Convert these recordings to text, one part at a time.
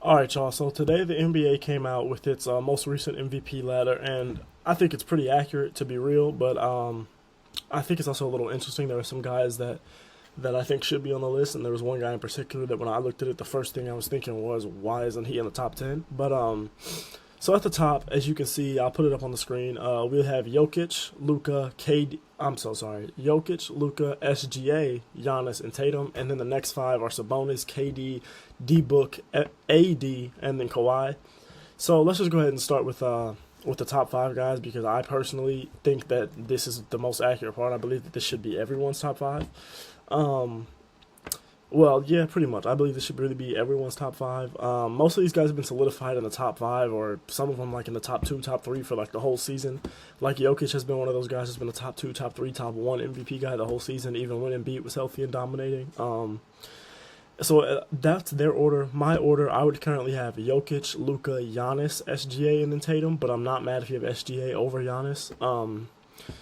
Alright, y'all. So today the NBA came out with its most recent MVP ladder, and I think it's pretty accurate to be real, but I think it's also a little interesting. There are some guys that I think should be on the list, and there was one guy in particular that when I looked at it, the first thing I was thinking was, why isn't he in the top 10? But so at the top, as you can see, I'll put it up on the screen. We'll have Jokic, Luka, KD. I'm so sorry. Jokic, Luka, SGA, Giannis, and Tatum, and then the next five are Sabonis, KD, D Book, AD, and then Kawhi. So let's just go ahead and start with the top five guys because I personally think that this is the most accurate part. I believe that this should be everyone's top five. Um, well, yeah, pretty much. I believe this should really be everyone's top five. Most of these guys have been solidified in the top five, or some of them like in the top two, top three for like the whole season. Like Jokic has been one of those guys that's been the top two, top three, top one MVP guy the whole season, even when Embiid was healthy and dominating. So that's their order. My order, I would currently have Jokic, Luka, Giannis, SGA, and then Tatum. But I'm not mad if you have SGA over Giannis.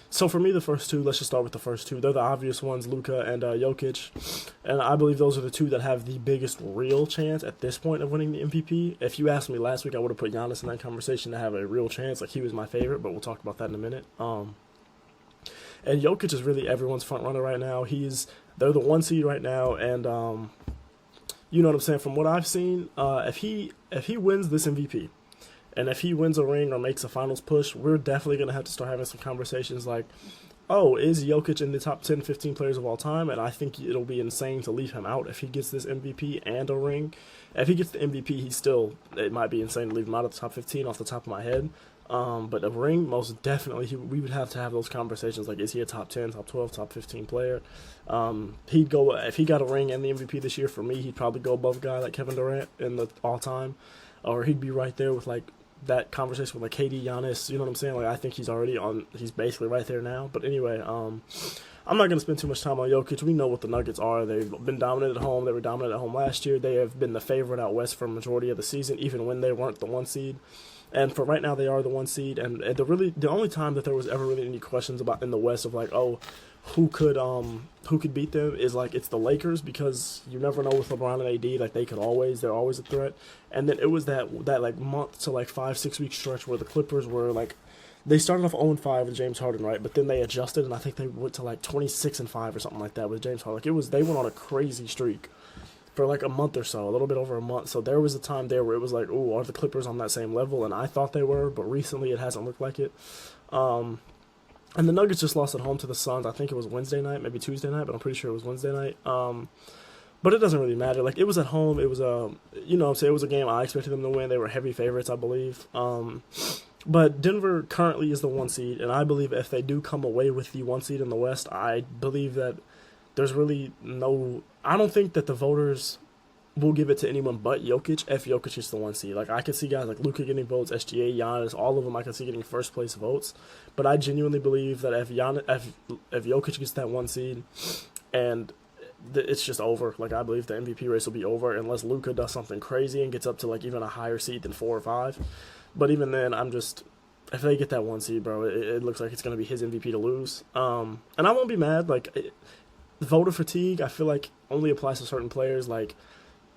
So for me, the first two, let's just start with the first two. They're the obvious ones, Luka and Jokic. And I believe those are the two that have the biggest real chance at this point of winning the MVP. If you asked me last week, I would have put Giannis in that conversation to have a real chance. Like, he was my favorite, but we'll talk about that in a minute. And Jokic is really everyone's front runner right now. They're the one seed right now, and you know what I'm saying? From what I've seen, if he wins this MVP, and if he wins a ring or makes a finals push, we're definitely going to have to start having some conversations like, oh, is Jokic in the top 10, 15 players of all time? And I think it'll be insane to leave him out if he gets this MVP and a ring. If he gets the MVP, it might be insane to leave him out of the top 15 off the top of my head. But a ring, most definitely, we would have to have those conversations like, is he a top 10, top 12, top 15 player? He'd go, if he got a ring and the MVP this year, for me, he'd probably go above a guy like Kevin Durant in the all-time. Or he'd be right there with, like, that conversation with, like, KD, Giannis, you know what I'm saying? Like, I think he's basically right there now. But anyway, I'm not going to spend too much time on Jokic. We know what the Nuggets are. They've been dominant at home. They were dominant at home last year. They have been the favorite out west for a majority of the season, even when they weren't the one seed. And for right now, they are the one seed. And the only time that there was ever really any questions about in the West of like, oh, who could beat them is like it's the Lakers, because you never know with LeBron and AD, like they're always a threat. And then it was that like month to like 5-6 week stretch where the Clippers were like, they started off 0-5 with James Harden, right? But then they adjusted, and I think they went to like 26-5 or something like that with James Harden. Like they went on a crazy streak for like a month or so, a little bit over a month. So there was a time there where it was like, oh, are the Clippers on that same level? And I thought they were, but recently it hasn't looked like it. And the Nuggets just lost at home to the Suns. I think it was Wednesday night, maybe Tuesday night, but I'm pretty sure it was Wednesday night. But it doesn't really matter. Like, it was at home. It was it was a game I expected them to win. They were heavy favorites, I believe. But Denver currently is the one seed, and I believe if they do come away with the one seed in the West, I believe that there's really I don't think that the voters will give it to anyone but Jokic if Jokic is the one seed. Like, I could see guys like Luka getting votes, SGA, Giannis, all of them I could see getting first place votes. But I genuinely believe that if Jokic gets that one seed, and it's just over. Like, I believe the MVP race will be over unless Luka does something crazy and gets up to like even a higher seed than 4 or 5. But even then, if they get that one seed, bro, it looks like it's going to be his MVP to lose. And I won't be mad. Like, voter fatigue, I feel like only applies to certain players. Like,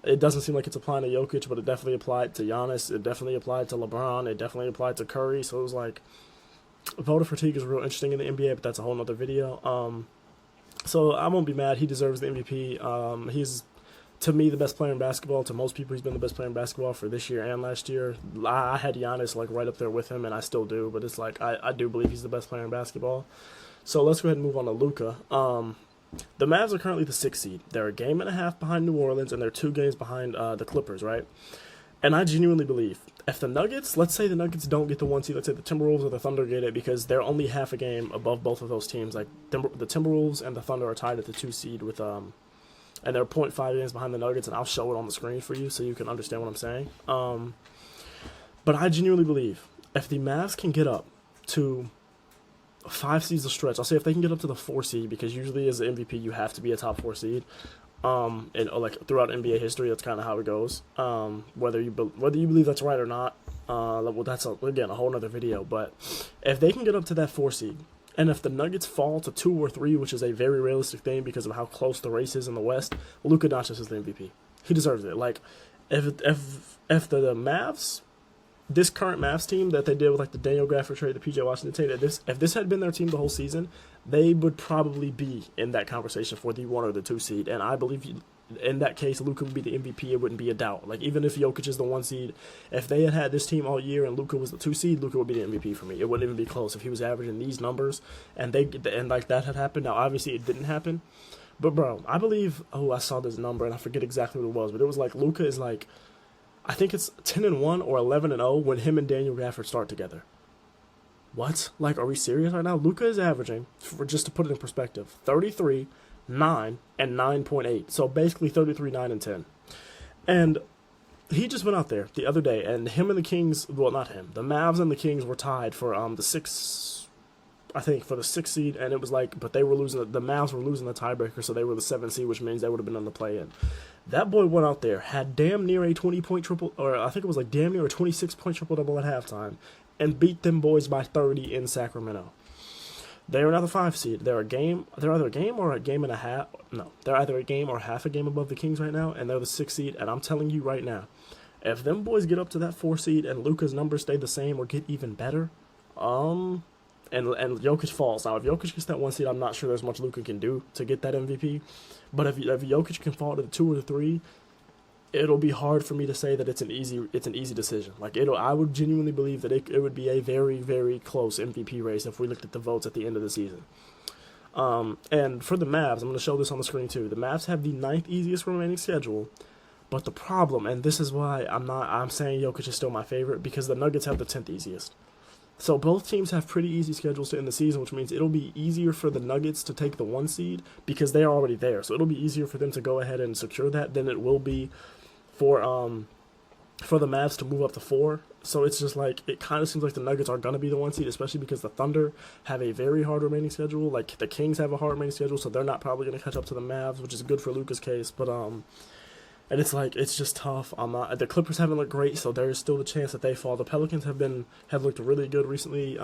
it doesn't seem like it's applying to Jokic, but it definitely applied to Giannis. It definitely applied to LeBron. It definitely applied to Curry. So it was like, voter fatigue is real interesting in the NBA, but that's a whole nother video. So I won't be mad. He deserves the MVP. He's, to me, the best player in basketball. To most people, he's been the best player in basketball for this year and last year. I had Giannis like right up there with him, and I still do. But it's like I do believe he's the best player in basketball. So let's go ahead and move on to Luka. The Mavs are currently the 6th seed. They're a game and a half behind New Orleans, and they're 2 games behind the Clippers, right? And I genuinely believe if let's say the Nuggets don't get the 1 seed, let's say the Timberwolves or the Thunder get it, because they're only half a game above both of those teams. Like, the Timberwolves and the Thunder are tied at the 2 seed with and they're 0.5 games behind the Nuggets, and I'll show it on the screen for you so you can understand what I'm saying. But I genuinely believe if the Mavs can get up to 5 seeds a stretch, I'll say if they can get up to the 4 seed, because usually as the MVP you have to be a top 4 seed. And like throughout NBA history, that's kind of how it goes. Whether you believe that's right or not, well, that's again a whole other video. But if they can get up to that 4 seed, and if the Nuggets fall to 2 or 3, which is a very realistic thing because of how close the race is in the West, Luka Doncic is the MVP. He deserves it. Like, If the Mavs, this current Mavs team that they did with like the Daniel Gafford trade, the PJ Washington trade, if this had been their team the whole season, they would probably be in that conversation for the 1 or the 2 seed. And I believe in that case, Luka would be the MVP. It wouldn't be a doubt. Like, even if Jokic is the 1 seed, if they had this team all year and Luka was the 2 seed, Luka would be the MVP for me. It wouldn't even be close if he was averaging these numbers and like that had happened. Now, obviously, it didn't happen. But, bro, I believe, I saw this number and I forget exactly what it was, but it was like Luka is like, I think it's 10-1 or 11-0 when him and Daniel Gafford start together. What? Like, are we serious right now? Luka is averaging, for just to put it in perspective, 33, 9, and 9.8. So basically 33, 9, and 10. And he just went out there the other day, and him and the Kings, well, not him, the Mavs and the Kings were tied for the 6th seed, and it was like, but they were losing, the Mavs were losing the tiebreaker, so they were the 7th seed, which means they would have been on the play-in. That boy went out there, had damn near a 20-point triple, or I think it was like damn near a 26-point triple-double at halftime, and beat them boys by 30 in Sacramento. They're now the 5 seed. They're either a game or a game and a half. No, they're either a game or half a game above the Kings right now, and they're the 6th seed. And I'm telling you right now, if them boys get up to that 4 seed and Luka's numbers stay the same or get even better, and Jokic falls. Now, if Jokic gets that 1 seed, I'm not sure there's much Luka can do to get that MVP. But if Jokic can fall to the 2 or the 3, it'll be hard for me to say that it's an easy decision. Like, I would genuinely believe that it would be a very, very close MVP race if we looked at the votes at the end of the season. And for the Mavs, I'm going to show this on the screen too. The Mavs have the 9th easiest remaining schedule, but the problem, and this is why I'm saying Jokic is still my favorite, because the Nuggets have the 10th easiest. So both teams have pretty easy schedules to end the season, which means it'll be easier for the Nuggets to take the 1 seed because they are already there. So it'll be easier for them to go ahead and secure that than it will be for the Mavs to move up to 4. So it's just like, it kind of seems like the Nuggets are going to be the 1 seed, especially because the Thunder have a very hard remaining schedule. Like, the Kings have a hard remaining schedule, so they're not probably going to catch up to the Mavs, which is good for Luka's case. But and it's like, it's just tough. The Clippers haven't looked great, so there's still the chance that they fall. The Pelicans have looked really good recently.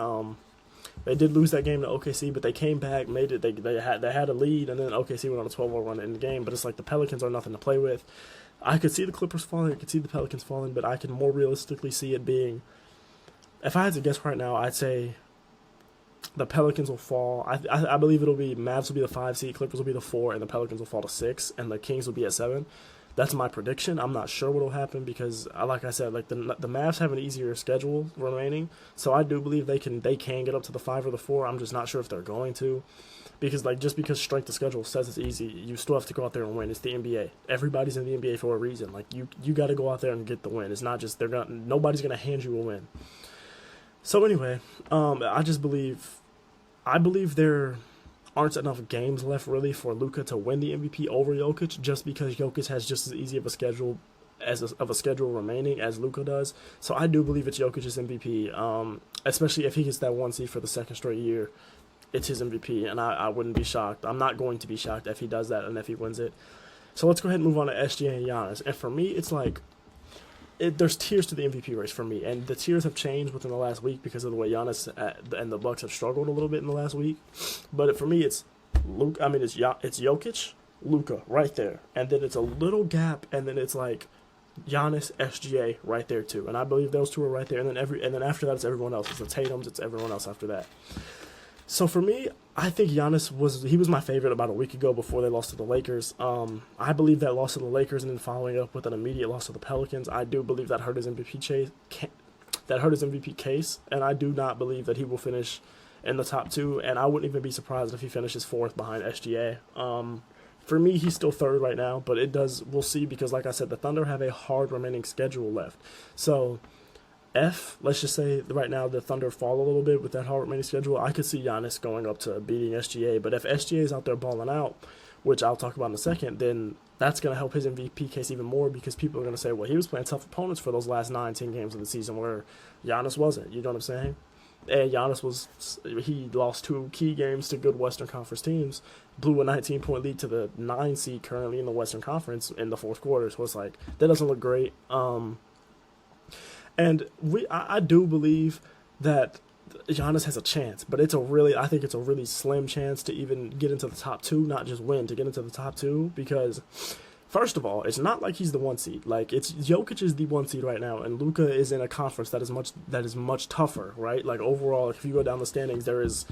They did lose that game to OKC, but they came back, made it. They had a lead, and then OKC went on a 12-0 run in the game. But it's like the Pelicans are nothing to play with. I could see the Clippers falling, I could see the Pelicans falling, but I can more realistically see it being, if I had to guess right now, I'd say the Pelicans will fall. I believe it'll be, Mavs will be the 5 seed, Clippers will be the 4, and the Pelicans will fall to 6, and the Kings will be at 7. That's my prediction. I'm not sure what will happen because, like I said, like the Mavs have an easier schedule remaining, so I do believe they can get up to the 5 or the 4. I'm just not sure if they're going to, because like just because strength of schedule says it's easy, you still have to go out there and win. It's the NBA. Everybody's in the NBA for a reason. Like you got to go out there and get the win. It's not just nobody's gonna hand you a win. So anyway, I believe there aren't enough games left really for Luka to win the MVP over Jokic, just because Jokic has just as easy of a schedule remaining as Luka does. So I do believe it's Jokic's MVP, especially if he gets that 1 seed for the 2nd straight year. It's his MVP, and I wouldn't be shocked. I'm not going to be shocked if he does that and if he wins it. So let's go ahead and move on to SGA and Giannis. And for me, it's like, there's tiers to the MVP race for me, and the tiers have changed within the last week because of the way Giannis and the Bucks have struggled a little bit in the last week. But for me, it's Jokic, Luka right there, and then it's a little gap, and then it's like Giannis, SGA right there too. And I believe those two are right there, and then after that, it's everyone else. It's the Tatums, it's everyone else after that. So for me, I think Giannis was my favorite about a week ago before they lost to the Lakers. I believe that loss to the Lakers and then following up with an immediate loss to the Pelicans, I do believe that hurt his MVP case, and I do not believe that he will finish in the top 2, and I wouldn't even be surprised if he finishes 4th behind SGA. For me, he's still 3rd right now, but we'll see, because like I said, the Thunder have a hard remaining schedule left. So let's just say right now the Thunder fall a little bit with that hard remaining schedule. I could see Giannis going up to beating SGA, but if SGA is out there balling out, which I'll talk about in a second, then that's going to help his MVP case even more, because people are going to say, well, he was playing tough opponents for those last 9-10 games of the season where Giannis wasn't. You know what I'm saying? And Giannis he lost 2 key games to good Western Conference teams, blew a 19-point lead to the 9 seed currently in the Western Conference in the 4th quarter. So it's like, that doesn't look great. And I do believe that Giannis has a chance, but I think it's a really slim chance to even get into the top 2, not just win, to get into the top 2, because First of all, it's not like he's the 1 seed. Like, it's Jokic is the 1 seed right now, and Luka is in a conference that is much tougher, right? Like, overall, if you go down the standings, there is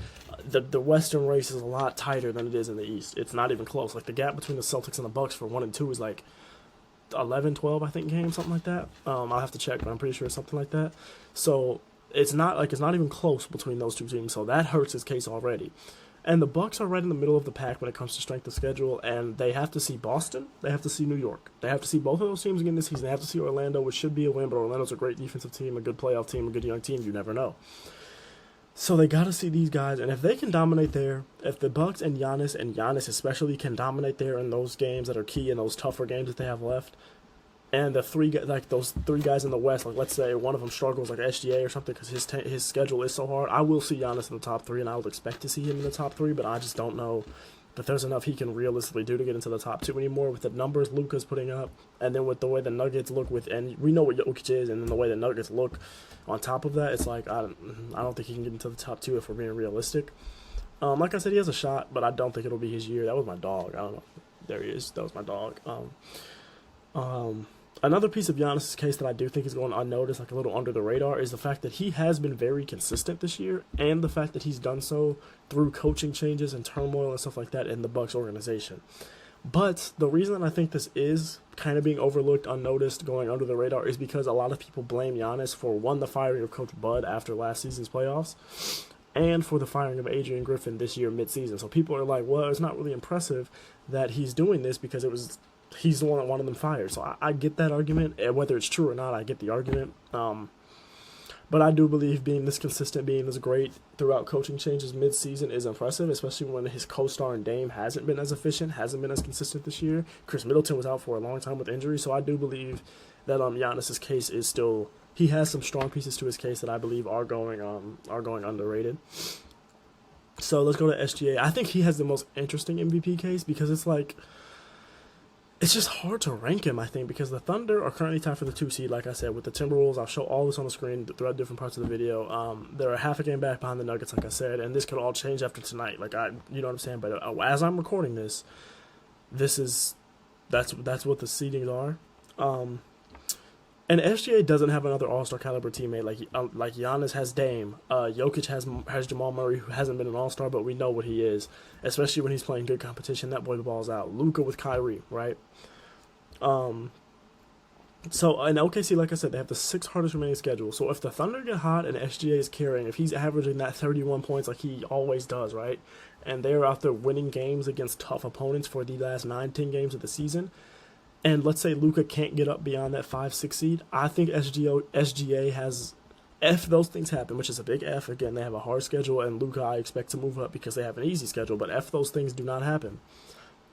the Western race is a lot tighter than it is in the East. It's not even close. Like, the gap between the Celtics and the Bucks for 1 and 2 is like 11, 12, I think, games, something like that. I'll have to check, but I'm pretty sure it's something like that. So it's not even close between those two teams. So that hurts his case already. And the Bucks are right in the middle of the pack when it comes to strength of schedule, and they have to see Boston, they have to see New York. They have to see both of those teams again this season. They have to see Orlando, which should be a win, but Orlando's a great defensive team, a good playoff team, a good young team, you never know. So they got to see these guys, and if they can dominate there, if the Bucks and Giannis especially can dominate there in those games that are key, in those tougher games that they have left, and those three guys in the West, like let's say one of them struggles like SGA or something because his schedule is so hard, I will see Giannis in the top 3, and I would expect to see him in the top 3, but I just don't know that there's enough he can realistically do to get into the top 2 anymore with the numbers Luka's putting up, and then with the way the Nuggets look and we know what Jokic is, and then the way the Nuggets look on top of that, it's like I don't think he can get into the top 2 if we're being realistic. Like I said, he has a shot, but I don't think it'll be his year. That was my dog. I don't know. There he is. That was my dog. Another piece of Giannis' case that I do think is going unnoticed, like a little under the radar, is the fact that he has been very consistent this year, and the fact that he's done so through coaching changes and turmoil and stuff like that in the Bucks organization. But the reason that I think this is kind of being overlooked, unnoticed, going under the radar, is because a lot of people blame Giannis for, one, the firing of Coach Bud after last season's playoffs, and for the firing of Adrian Griffin this year mid-season. So people are like, well, it's not really impressive that he's doing this because he's the one that wanted them fired. So I get that argument. And whether it's true or not, I get the argument. But I do believe being this consistent, being this great throughout coaching changes mid-season is impressive, especially when his co-star and Dame hasn't been as efficient, hasn't been as consistent this year. Chris Middleton was out for a long time with injury, so I do believe that Giannis's case is still, he has some strong pieces to his case that I believe are going underrated. So let's go to SGA. I think he has the most interesting MVP case because it's just hard to rank him, I think, because the Thunder are currently tied for the 2 seed, like I said, with the Timberwolves. I'll show all this on the screen throughout different parts of the video. They're a half a game back behind the Nuggets, like I said, and this could all change after tonight. You know what I'm saying? But as I'm recording this that's what the seedings are. And SGA doesn't have another All-Star caliber teammate like Giannis has Dame. Jokic has Jamal Murray, who hasn't been an All-Star, but we know what he is, especially when he's playing good competition. That boy balls out. Luka with Kyrie, right? So in OKC, like I said, they have the 6th hardest remaining schedule. So if the Thunder get hot and SGA is carrying, if he's averaging that 31 points like he always does, right, and they're out there winning games against tough opponents for the last 9-10 games of the season, and let's say Luka can't get up beyond that 5-6 seed, I think SGA has, if those things happen, which is a big F, again, they have a hard schedule, and Luka I expect to move up because they have an easy schedule, but if those things do not happen,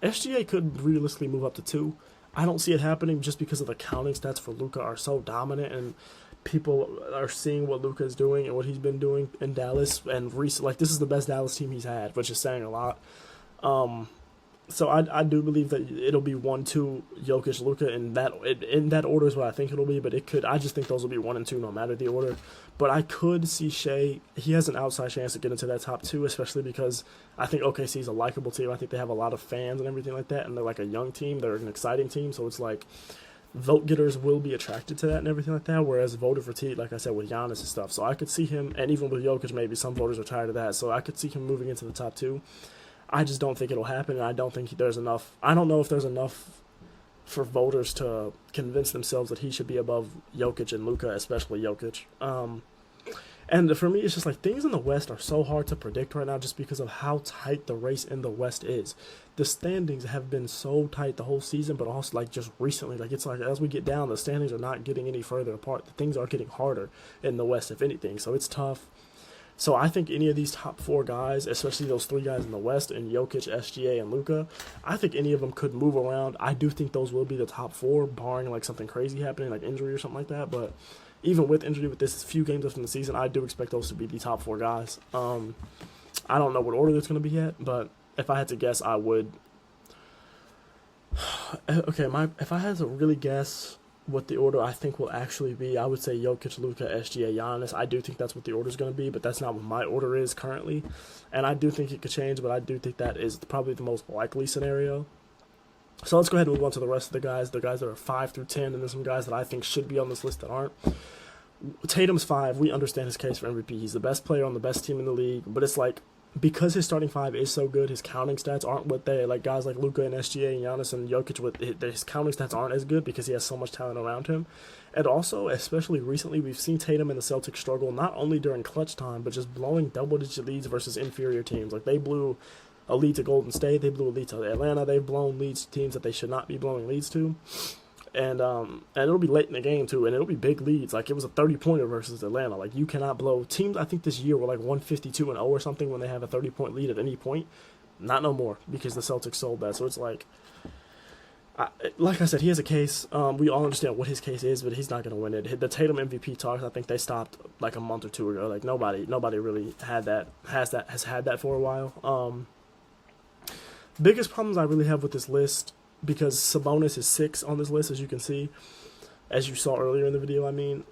SGA could realistically move up to 2. I don't see it happening just because of the counting stats for Luka are so dominant, and people are seeing what Luka is doing and what he's been doing in Dallas, and this is the best Dallas team he's had, which is saying a lot. So I do believe that it'll be 1-2 Jokic, Luka, in that order is what I think it'll be, but I just think those will be 1 and 2 no matter the order. But I could see Shea, he has an outside chance to get into that top 2, especially because I think OKC is a likable team. I think they have a lot of fans and everything like that, and they're like a young team, they're an exciting team, so it's like vote getters will be attracted to that and everything like that, whereas voter fatigue, like I said, with Giannis and stuff. So I could see him, and even with Jokic, maybe some voters are tired of that, so I could see him moving into the top 2. I just don't think it'll happen, and I don't think there's enough. I don't know if there's enough for voters to convince themselves that he should be above Jokic and Luka, especially Jokic. And for me, it's just like things in the West are so hard to predict right now just because of how tight the race in the West is. The standings have been so tight the whole season, but also just recently, it's like as we get down, the standings are not getting any further apart. Things are getting harder in the West, if anything, so it's tough. So I think any of these top 4 guys, especially those 3 guys in the West, and Jokic, SGA, and Luka, I think any of them could move around. I do think those will be the top 4, barring something crazy happening, like injury or something like that. But even with injury, with this few games left in the season, I do expect those to be the top 4 guys. I don't know what order it's going to be yet, but if I had to guess, I would. Okay, if I had to really guess what the order I think will actually be, I would say Jokic, Luka, SGA, Giannis. I do think that's what the order is going to be, but that's not what my order is currently. And I do think it could change, but I do think that is probably the most likely scenario. So let's go ahead and move on to the rest of the guys that are 5 through 10, and then some guys that I think should be on this list that aren't. Tatum's 5. We understand his case for MVP. He's the best player on the best team in the league, but it's like, because his starting 5 is so good, his counting stats aren't what they like. Guys like Luka and SGA and Giannis and Jokic, with his counting stats aren't as good because he has so much talent around him. And also, especially recently, we've seen Tatum and the Celtics struggle not only during clutch time, but just blowing double-digit leads versus inferior teams. Like, they blew a lead to Golden State, they blew a lead to Atlanta, they've blown leads to teams that they should not be blowing leads to. And it'll be late in the game too, and it'll be big leads. Like, it was a 30-pointer versus Atlanta. Like, you cannot blow teams. I think this year were like 152-0 or something when they have a 30-point lead at any point. Not no more, because the Celtics sold that. So it's like I said, he has a case. We all understand what his case is, but he's not going to win it. The Tatum MVP talks, I think they stopped like a month or two ago. Like, nobody really has had that for a while. Biggest problems I really have with this list, because Sabonis is 6 on this list, as you can see, as you saw earlier in the video, and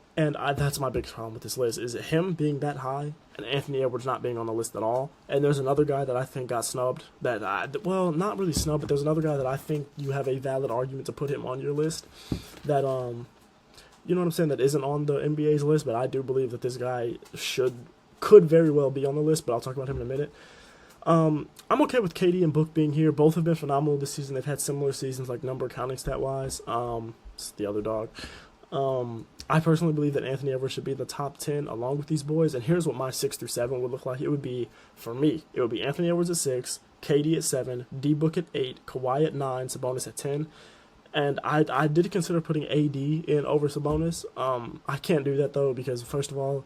that's my biggest problem with this list, is him being that high and Anthony Edwards not being on the list at all. And there's another guy that I think got snubbed, well, not really snubbed, but there's another guy that I think you have a valid argument to put him on your list, that, you know what I'm saying, that isn't on the NBA's list, but I do believe that this guy could very well be on the list, but I'll talk about him in a minute. I'm okay with KD and Book being here. Both have been phenomenal this season. They've had similar seasons, like number counting stat wise. It's the other dog. I personally believe that Anthony Edwards should be in the top 10 along with these boys. And here's what my 6 through 7 would look like. It would be, for me, it would be Anthony Edwards at 6, KD at 7, D Book at 8, Kawhi at 9, Sabonis at 10. And I did consider putting AD in over Sabonis. I can't do that though, because first of all,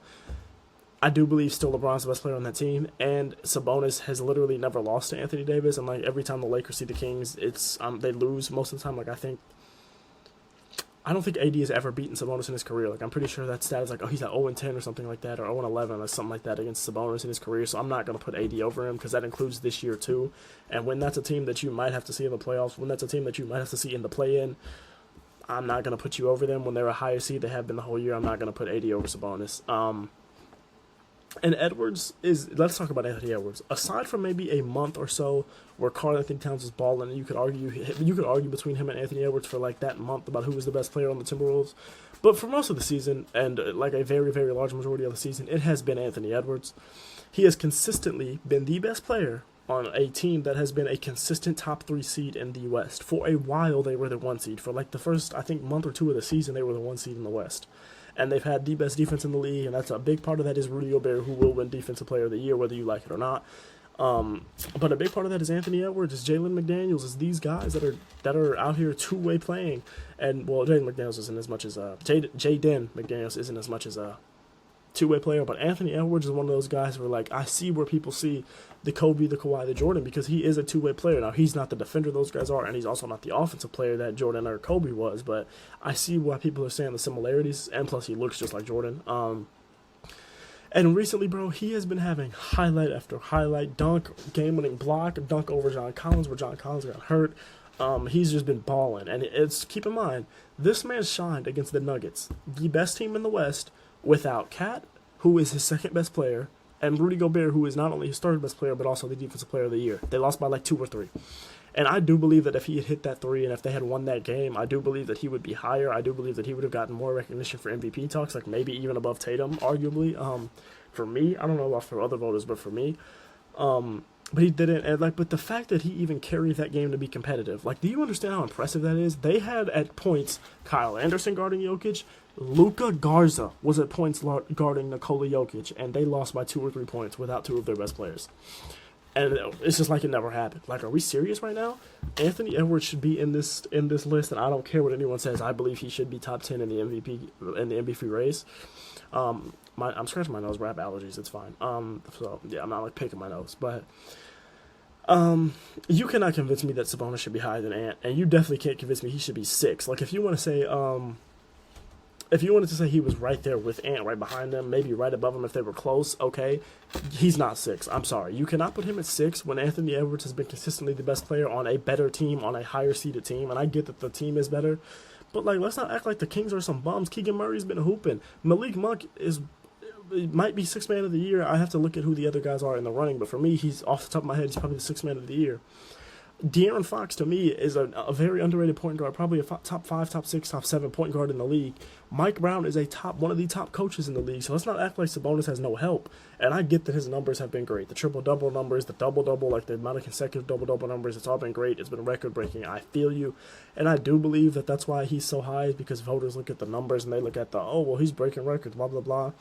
I do believe still LeBron's the best player on that team, and Sabonis has literally never lost to Anthony Davis, and like every time the Lakers see the Kings, it's they lose most of the time. Like, I don't think AD has ever beaten Sabonis in his career. Like, I'm pretty sure that stat is like, he's at 0-10 or something like that, or 0-11 or something like that against Sabonis in his career. So I'm not going to put AD over him, because that includes this year too. And when that's a team that you might have to see in the playoffs, when that's a team that you might have to see in the play-in, I'm not going to put you over them. When they're a higher seed, they have been the whole year, I'm not going to put AD over Sabonis. And Edwards let's talk about Anthony Edwards. Aside from maybe a month or so where Karl-Anthony Towns was balling, and you could argue between him and Anthony Edwards for like that month about who was the best player on the Timberwolves. But for most of the season, and like a very, very large majority of the season, it has been Anthony Edwards. He has consistently been the best player on a team that has been a consistent top 3 seed in the West. For a while, they were the 1 seed. For like the first, I think, month or two of the season, they were the 1 seed in the West. And they've had the best defense in the league, and that's a big part of that is Rudy Gobert, who will win Defensive Player of the Year, whether you like it or not. But a big part of that is Anthony Edwards, is Jalen McDaniels, is these guys that are out here two-way playing. And, well, Jaden McDaniels isn't as much as Jaden McDaniels isn't as much as a two-way player, but Anthony Edwards is one of those guys where, like, I see where people see the Kobe, the Kawhi, the Jordan, because he is a two-way player. Now, he's not the defender those guys are, and he's also not the offensive player that Jordan or Kobe was, but I see why people are saying the similarities, and plus he looks just like Jordan. And recently, bro, he has been having highlight after highlight, dunk, game-winning block, dunk over John Collins, where John Collins got hurt. He's just been balling, and keep in mind, this man shined against the Nuggets, the best team in the West, without Cat, who is his second best player, and Rudy Gobert, who is not only his third best player, but also the Defensive Player of the Year. They lost by like 2 or 3. And I do believe that if he had hit that 3 and if they had won that game, I do believe that he would be higher. I do believe that he would have gotten more recognition for MVP talks, like maybe even above Tatum, arguably. For me, I don't know about for other voters, but for me. But he didn't, and but the fact that he even carried that game to be competitive, do you understand how impressive that is? They had at points Kyle Anderson guarding Jokic, Luka Garza was at points guarding Nikola Jokic, and they lost by 2 or 3 points without 2 of their best players. And it's just like it never happened. Are we serious right now? Anthony Edwards should be in this list, and I don't care what anyone says. I believe he should be top 10 in the MVP race. I'm scratching my nose, but I have allergies. It's fine. So yeah, I'm not picking my nose, but you cannot convince me that Sabonis should be higher than Ant, and you definitely can't convince me he should be 6. If you want to say if you wanted to say he was right there with Ant, right behind them, maybe right above him if they were close, okay, he's not 6. I'm sorry. You cannot put him at 6 when Anthony Edwards has been consistently the best player on a better team, on a higher-seeded team, and I get that the team is better, but, let's not act like the Kings are some bums. Keegan Murray's been hooping. Malik Monk might be 6th man of the year. I have to look at who the other guys are in the running, but for me, he's, off the top of my head, he's probably the 6th man of the year. De'Aaron Fox, to me, is a very underrated point guard, probably a top 5, top 6, top 7 point guard in the league. Mike Brown is one of the top coaches in the league, so let's not act like Sabonis has no help. And I get that his numbers have been great. The triple-double numbers, the double-double, like the amount of consecutive double-double numbers, it's all been great. It's been record-breaking. I feel you. And I do believe that that's why he's so high, is because voters look at the numbers and they look at oh, well, he's breaking records, blah, blah, blah.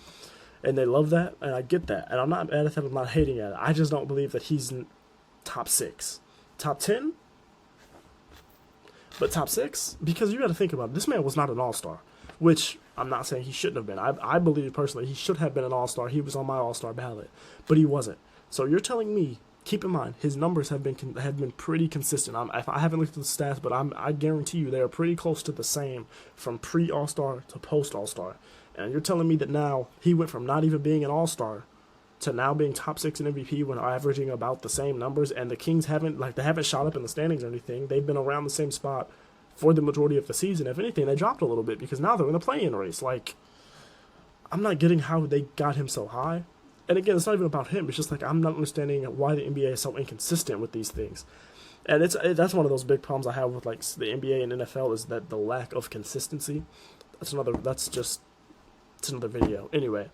And they love that, and I get that. And I'm not mad at that. I'm not hating at it. I just don't believe that he's top 6. Top 10? But top 6? Because you got to think about it. This man was not an all-star, which I'm not saying he shouldn't have been. I believe personally he should have been an all-star. He was on my all-star ballot, but he wasn't. So you're telling me, keep in mind, his numbers have been pretty consistent. I haven't looked at the stats, but I guarantee you they are pretty close to the same from pre-all-star to post-all-star. And you're telling me that now he went from not even being an all-star to now being top 6 in MVP when averaging about the same numbers, and the Kings haven't shot up in the standings or anything. They've been around the same spot for the majority of the season. If anything, they dropped a little bit because now they're in the play-in race. Like, I'm not getting how they got him so high. And again, it's not even about him. It's just like I'm not understanding why the NBA is so inconsistent with these things. And that's one of those big problems I have with like the NBA and NFL, is that the lack of consistency. It's another video. Anyway,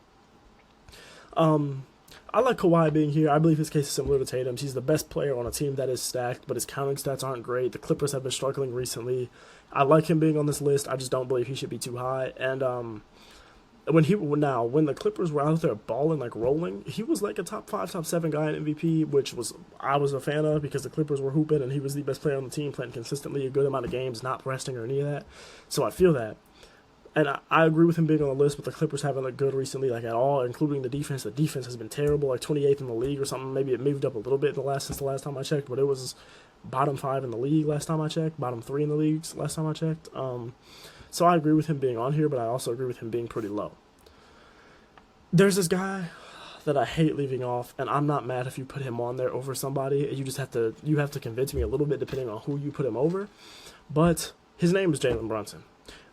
I like Kawhi being here. I believe his case is similar to Tatum's. He's the best player on a team that is stacked, but his counting stats aren't great. The Clippers have been struggling recently. I like him being on this list. I just don't believe he should be too high. And when the Clippers were out there balling, like rolling, he was like a top 5, top 7 guy in MVP, which I was a fan of because the Clippers were hooping and he was the best player on the team, playing consistently a good amount of games, not resting or any of that. So I feel that. And I agree with him being on the list, but the Clippers haven't looked good recently, like at all, including the defense. The defense has been terrible, like 28th in the league or something. Maybe it moved up a little bit since the last time I checked, but it was bottom 5 in the league last time I checked, bottom 3 in the leagues last time I checked. So I agree with him being on here, but I also agree with him being pretty low. There's this guy that I hate leaving off, and I'm not mad if you put him on there over somebody. You just have to convince me a little bit depending on who you put him over. But his name is Jalen Brunson.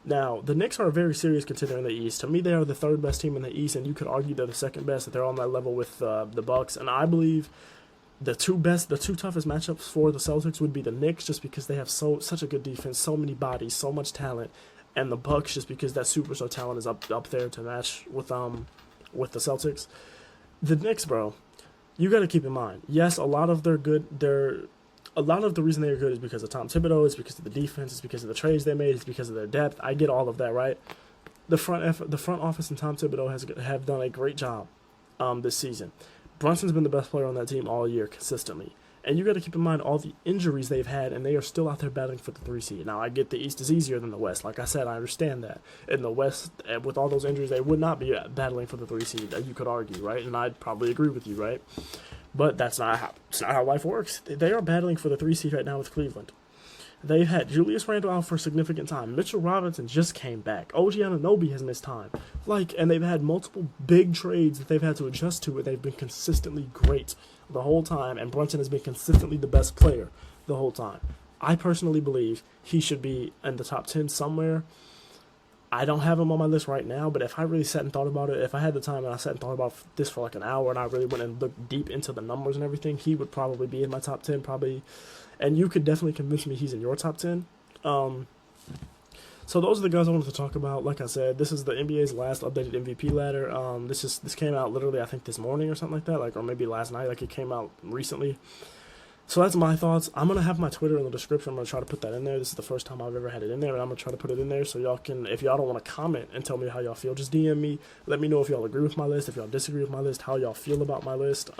Now, the Knicks are a very serious contender in the East. To me, they are the 3rd best team in the East, and you could argue they're the 2nd best, that they're on that level with the Bucks. And I believe the two toughest matchups for the Celtics would be the Knicks, just because they have such a good defense, so many bodies, so much talent, and the Bucks just because that superstar talent is up there to match with the Celtics. The Knicks, bro, you got to keep in mind. Yes, a lot of the reason they're good is because of Tom Thibodeau, it's because of the defense, it's because of the trades they made, it's because of their depth. I get all of that, right? The front office and Tom Thibodeau have done a great job this season. Brunson's been the best player on that team all year consistently. And you got to keep in mind all the injuries they've had, and they are still out there battling for the 3 seed. Now, I get the East is easier than the West. Like I said, I understand that. In the West, with all those injuries, they would not be battling for the 3 seed, you could argue, right? And I'd probably agree with you, right? But it's not how life works. They are battling for the 3 seed right now with Cleveland. They've had Julius Randle out for a significant time. Mitchell Robinson just came back. OG Anunoby has missed time. And they've had multiple big trades that they've had to adjust to, and they've been consistently great the whole time, and Brunson has been consistently the best player the whole time. I personally believe he should be in the top 10 somewhere. I don't have him on my list right now, but if I really sat and thought about it, if I had the time and I sat and thought about this for like an hour and I really went and looked deep into the numbers and everything, he would probably be in my top 10, probably. And you could definitely convince me he's in your top 10. So those are the guys I wanted to talk about. Like I said, this is the NBA's last updated MVP ladder. This came out literally, I think, this morning or something like that, or maybe last night. It came out recently. So that's my thoughts. I'm going to have my Twitter in the description. I'm going to try to put that in there. This is the first time I've ever had it in there, and I'm going to try to put it in there so y'all can, if y'all don't want to comment and tell me how y'all feel, just DM me. Let me know if y'all agree with my list, if y'all disagree with my list, how y'all feel about my list.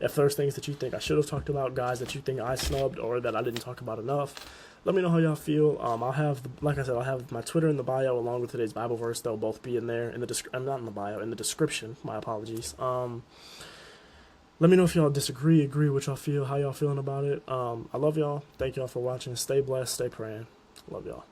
If there's things that you think I should have talked about, guys that you think I snubbed or that I didn't talk about enough, let me know how y'all feel. I'll have, like I said, I'll have my Twitter in the bio along with today's Bible verse. They'll both be in there in the not in the bio, in the description. My apologies. Let me know if y'all disagree, agree, what y'all feel, how y'all feeling about it. I love y'all. Thank y'all for watching. Stay blessed. Stay praying. Love y'all.